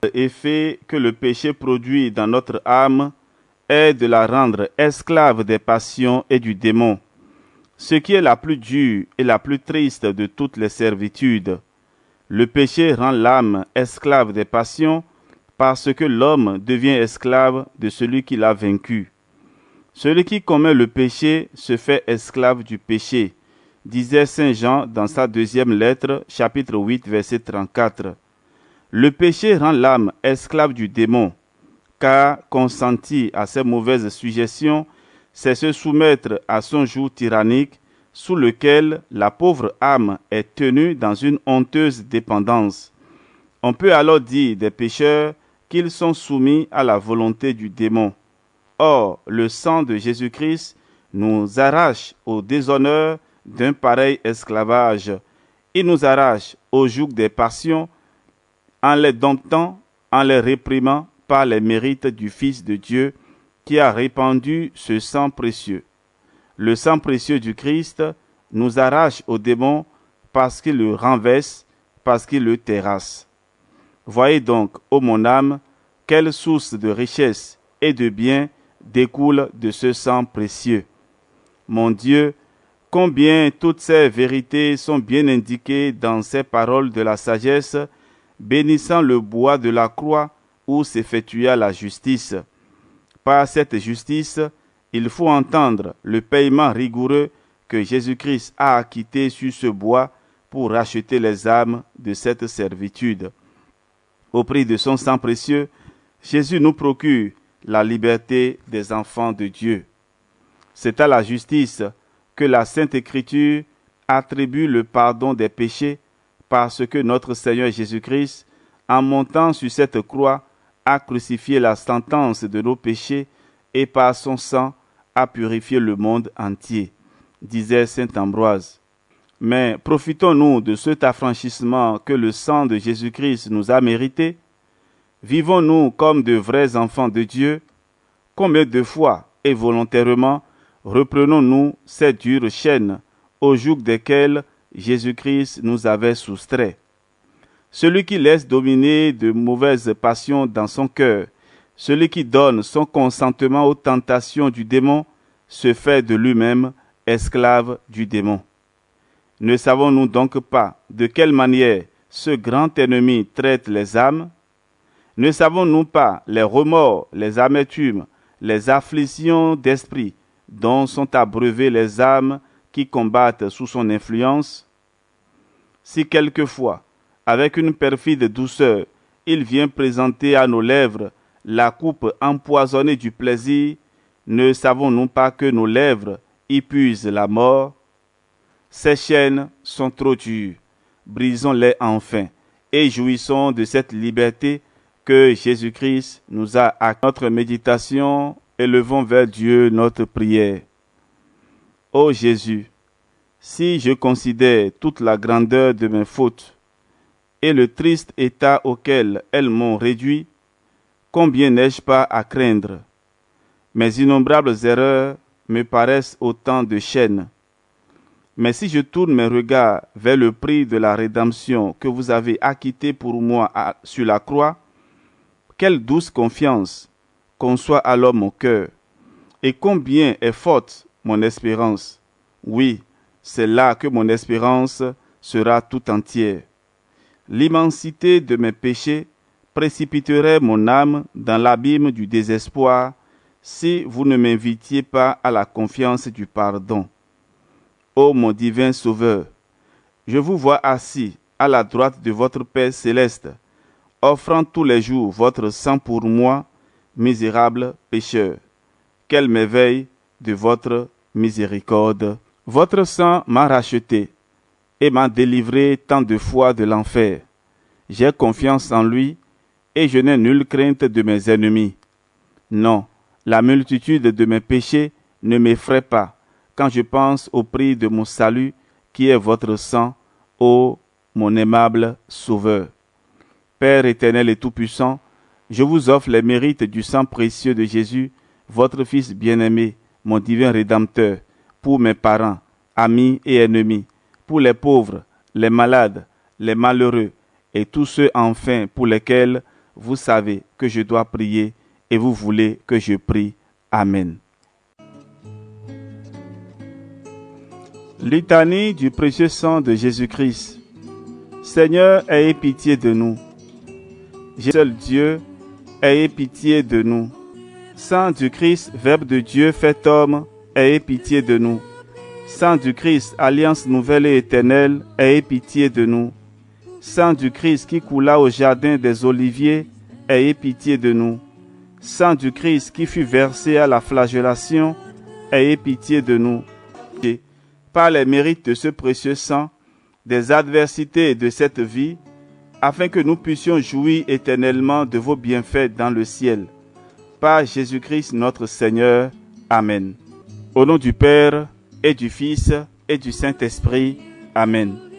L'effet que le péché produit dans notre âme est de la rendre esclave des passions et du démon, ce qui est la plus dure et la plus triste de toutes les servitudes. Le péché rend l'âme esclave des passions parce que l'homme devient esclave de celui qui l'a vaincu. Celui qui commet le péché se fait esclave du péché, disait saint Jean dans sa deuxième lettre, chapitre 8, verset 34. Le péché rend l'âme esclave du démon, car consentir à ses mauvaises suggestions, c'est se soumettre à son joug tyrannique sous lequel la pauvre âme est tenue dans une honteuse dépendance. On peut alors dire des pécheurs qu'ils sont soumis à la volonté du démon. Or, le sang de Jésus-Christ nous arrache au déshonneur d'un pareil esclavage. Il nous arrache au joug des passions en les domptant, en les réprimant par les mérites du Fils de Dieu qui a répandu ce sang précieux. Le sang précieux du Christ nous arrache au démon parce qu'il le renverse, parce qu'il le terrasse. Voyez donc, ô mon âme, quelle source de richesse et de bien découle de ce sang précieux. Mon Dieu, combien toutes ces vérités sont bien indiquées dans ces paroles de la sagesse, bénissant le bois de la croix où s'effectua la justice. Par cette justice, il faut entendre le paiement rigoureux que Jésus-Christ a acquitté sur ce bois pour racheter les âmes de cette servitude. Au prix de son sang précieux, Jésus nous procure la liberté des enfants de Dieu. C'est à la justice que la Sainte Écriture attribue le pardon des péchés parce que notre Seigneur Jésus-Christ, en montant sur cette croix, a crucifié la sentence de nos péchés et par son sang a purifié le monde entier, disait saint Ambroise. Mais profitons-nous de cet affranchissement que le sang de Jésus-Christ nous a mérité? Vivons-nous comme de vrais enfants de Dieu? Combien de fois et volontairement reprenons-nous ces dures chaînes au joug desquelles Jésus-Christ nous avait soustraits? Celui qui laisse dominer de mauvaises passions dans son cœur, celui qui donne son consentement aux tentations du démon, se fait de lui-même esclave du démon. Ne savons-nous donc pas de quelle manière ce grand ennemi traite les âmes? Ne savons-nous pas les remords, les amertumes, les afflictions d'esprit dont sont abreuvées les âmes qui combattent sous son influence? Si quelquefois, avec une perfide douceur, il vient présenter à nos lèvres la coupe empoisonnée du plaisir, ne savons-nous pas que nos lèvres y puisent la mort? Ces chaînes sont trop dures, brisons-les enfin, et jouissons de cette liberté que Jésus-Christ nous a accordée. Notre méditation, élevons vers Dieu notre prière. Ô Jésus, si je considère toute la grandeur de mes fautes et le triste état auquel elles m'ont réduit, combien n'ai-je pas à craindre? Mes innombrables erreurs me paraissent autant de chaînes. Mais si je tourne mes regards vers le prix de la rédemption que vous avez acquitté pour moi sur la croix, quelle douce confiance conçoit alors mon cœur, et combien est forte mon espérance. Oui, c'est là que mon espérance sera tout entière. L'immensité de mes péchés précipiterait mon âme dans l'abîme du désespoir si vous ne m'invitiez pas à la confiance du pardon. Ô mon divin Sauveur, je vous vois assis à la droite de votre Père céleste, offrant tous les jours votre sang pour moi, misérable pécheur. Quelle merveille de votre miséricorde! Votre sang m'a racheté et m'a délivré tant de fois de l'enfer. J'ai confiance en lui et je n'ai nulle crainte de mes ennemis. Non, la multitude de mes péchés ne m'effraie pas quand je pense au prix de mon salut qui est votre sang, ô mon aimable Sauveur. Père éternel et tout-puissant, je vous offre les mérites du sang précieux de Jésus, votre Fils bien-aimé, mon divin Rédempteur, pour mes parents, amis et ennemis, pour les pauvres, les malades, les malheureux, et tous ceux enfin pour lesquels vous savez que je dois prier et vous voulez que je prie. Amen. Litanie du précieux sang de Jésus-Christ. Seigneur, ayez pitié de nous. Seul Dieu, ayez pitié de nous. Sang du Christ, Verbe de Dieu fait homme, ayez pitié de nous. Sang du Christ, alliance nouvelle et éternelle, ayez pitié de nous. Sang du Christ qui coula au jardin des Oliviers, ayez pitié de nous. Sang du Christ qui fut versé à la flagellation, ayez pitié de nous. Et par les mérites de ce précieux sang, des adversités de cette vie, afin que nous puissions jouir éternellement de vos bienfaits dans le ciel. Par Jésus-Christ notre Seigneur. Amen. Au nom du Père, et du Fils, et du Saint-Esprit. Amen.